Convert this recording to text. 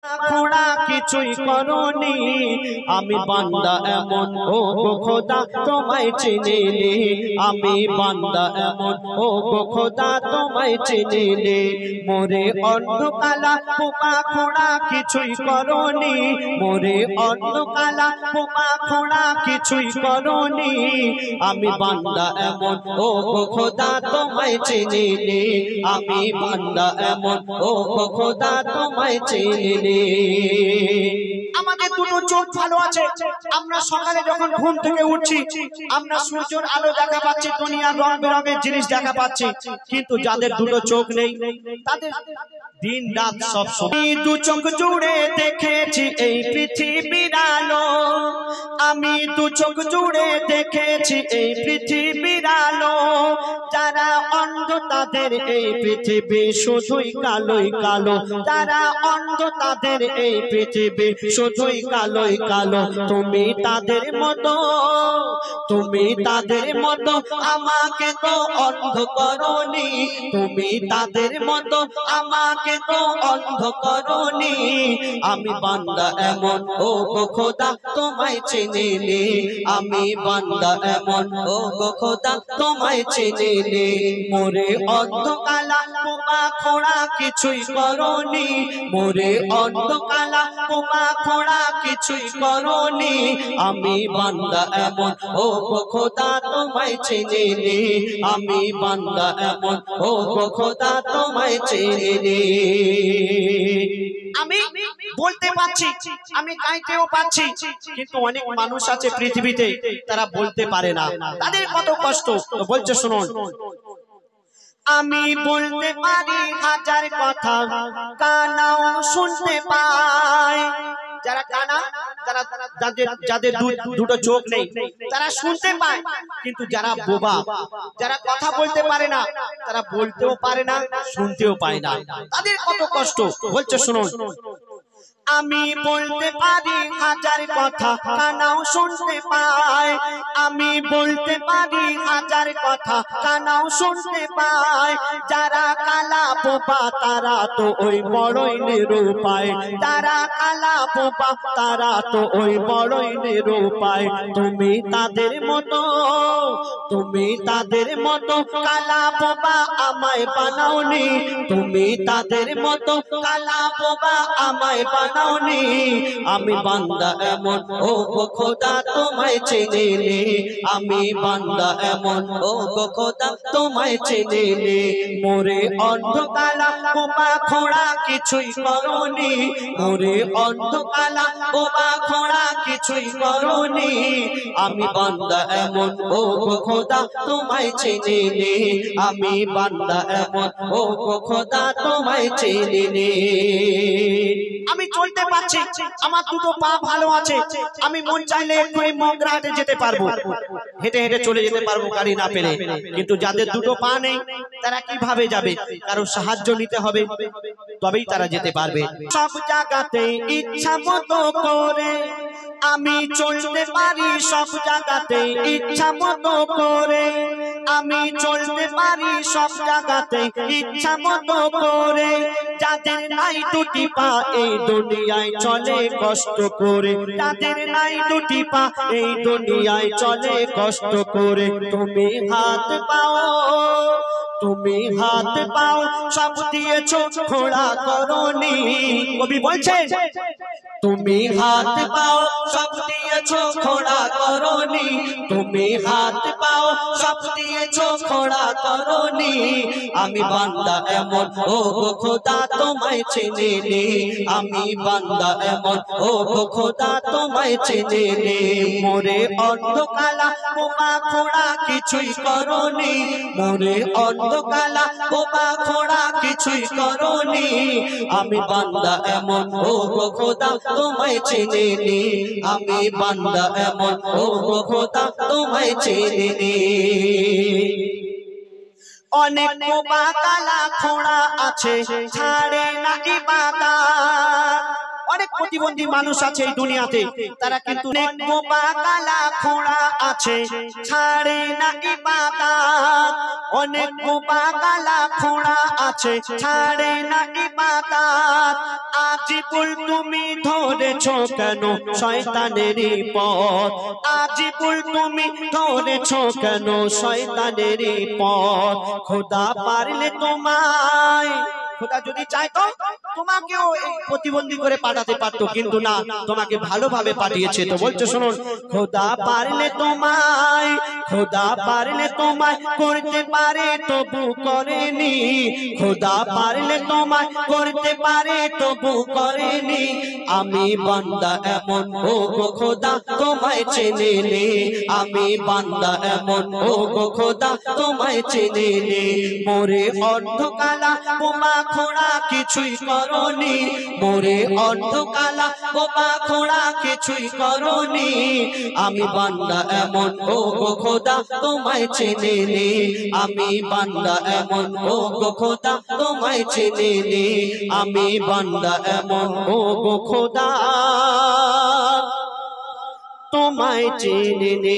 খোড়া কিছুই করনি আমি বান্দা এমন ও গো খোদা তোমায় চিনিনি আমি বান্দা এমন ও গো খোদা তোমায় চিনিনি মোরে অন্ধকালা পোকা খোড়া কিছুই করনি মোরে অন্ধকালা পোকা খোড়া কিছুই করনি আমি বান্দা এমন ও গো খোদা তোমায় চিনিনি আমি বান্দা এমন ও গো খোদা তোমায় চিনিনি আমাদের দুটো চোখ ভালো আছে আমরা সকালে যখন ঘুম থেকে উঠছি আমরা সূর্যের আলো দেখা পাচ্ছি দুনিয়ার রং বেরঙের জিনিস দেখা পাচ্ছি কিন্তু যাদের দুটো চোখ নেই তাদের দিন রাত সব সময় দু চোখ জুড়ে দেখেছি এই পৃথিবীর আলো আমি দু চোখ জুড়ে দেখেছি এই পৃথিবীর আলো যারা অন্ধ তাদের এই পৃথিবী শুধুই কালোই কালো যারা অন্ধ তাদের এই পৃথিবী শুধুই কালোই কালো তুমি তাদের মতো আমাকে তো অন্ধ করনি তুমি তাদের মতো আমাকে তো অন্ধ করনি আমি বান্দা এমন ও গো খোদা তোমায় চিনিনি আমি বান্দা এমন ও গো খোদা তোমায় চিনিনি মোরে অন্ধকালা পোকা খোড়া কিছুই করনি মোরে অন্ধকালা পোকা খোড়া কিছুই করনি আমি বান্দা এমন ও গো খোদা তোমায় চিনিনি আমি বান্দা এমন ও গো খোদা তোমায় চিনিনি আমি বলতে পারছি আমি গাইতেও পারছি কিন্তু অনেক মানুষ আছে পৃথিবীতে তারা বলতে পারে না তাদের কত কষ্ট বলছে শুনুন আমি বলতে পারি হাজার কথা কানাও শুনতে পায় যারা কানা তারা যাদের দুটো চোখ নেই তারা শুনতে পায় কিন্তু যারা বোবা যারা কথা বলতে পারে না তারা বলতেও পারে না শুনতেও পায় না তাদের কত কষ্ট বলছে শুনুন আমি বলতে পারি হাজার কথা কানাও শুনতে পায় আমি বলতে পারি হাজার কথা কানাও শুনতে পায় যারা কালা বোবা তারা তো ওই বড়ই নিরুপায় যারা কালা বোবা তারা তো ওই বড়ই নিরুপায় তুমি তাদের মতো কালা বোবা আমায় বানাওনি তুমি তাদের মতো কালা বোবা আমায় বানাওনি আমি বান্দা এমন ও গো খোদা তোমায় চিনিনি আমি বান্দা এমন ও গো খোদা তোমায় চিনিনি মোরে অন্ধকালা বোবা খোড়া কিছুই করনি মোরে অন্ধকালা বোবা খোড়া কিছুই করনি আমি বান্দা এমন ও গো খোদা তোমায় চিনিনি আমি বান্দা এমন ও গো খোদা তোমায় চিনিনি আমি চলতে পারছি আমার দুটো পা ভালো আছে আমি মন চাইলে এক্ষুনি মগরা হাটে যেতে পারবো হেঁটে হেঁটে চলে যেতে পারবো গাড়ি না পেলে কিন্তু যাদের দুটো পা নেই তারা কিভাবে যাবে কারো সাহায্য নিতে হবে তবেই তারা যেতে পারবে সব জায়গাতে ইচ্ছা মতো করে আমি চলতে পারি সব জায়গাতে ইচ্ছা মতো করে আমি চলতে পারি সব জায়গাতে ইচ্ছা মতো করে যাদের নাই দুটি পা এই দুনিয়ায় চলে কষ্ট করে যাদের নাই দুটি পা এই দুনিয়ায় চলে কষ্ট করে তুমি হাত পাও সব দিয়েছো খোড়া করনি কবি বলছেন তুমি হাত পাও সব দিয়েছো খোড়া করনি তুমি হাত পাও সব দিয়েছো খোড়া করনি আমি বান্দা এমন ও গো খোদা তোমায় চিনিনি আমি বান্দা এমন ও গো খোদা তোমায় চিনিনি মোরে অন্ধকালা বোবা খোড়া কিছুই করনি মোরে অন্ধকালা বোবা খোড়া কিছুই করনি আমি বান্দা এমন ও গো খোদা তোমায় চিনিনি আমি বান্দা এমন ও গো খোদা তোমায় চিনিনি অনেক বোবা কালা খোড়া আছে ছাড়ে না ইবাদত অনেক প্রতিবন্ধী মানুষ আছে এই দুনিয়াতে, তারা কিন্তু অনেক বোবা কালা খোড়া আছে, ছাড়ে না ইবাদত। অনেক বোবা কালা খোড়া আছে, ছাড়ে না ইবাদত। আজিবুল তুমি ধরেছো কেন শয়তানেরই পথ? আজিবুল তুমি ধরেছো কেন শয়তানেরই পথ? খোদা পারলে তোমায়, খোদা যদি চাইতো তোমাকেও প্রতিবন্ধী করে পাঠাতে পারতো, কিন্তু না, তোমাকে ভালোভাবে পাঠিয়েছে। তো বলছে শুনুন, খোদা পারলে তোমায়, খোদা পারলে তোমায় করতে পারে তবু করেনি। খোদা পারলে তোমায় করতে পারে তবু করেনি। আমি বান্দা এমন ও গো খোদা তোমায় চেনে নে। আমি বান্দা এমন ও গো খোদা তোমায় চেনে নে। মোরে অর্ধকালা বোবা খোড়া কিছুই করনি, মোরে অর্ধকালা বোবা খোড়া কিছুই করনি। আমি বান্দা এমন ও গো খোদা তোমায় চেনে নে। আমি বান্দা এমন ও গো খোদা তোমায় চেনে নে। আমি বান্দা এমন ও গো খোদা তোমায় চেনে নে।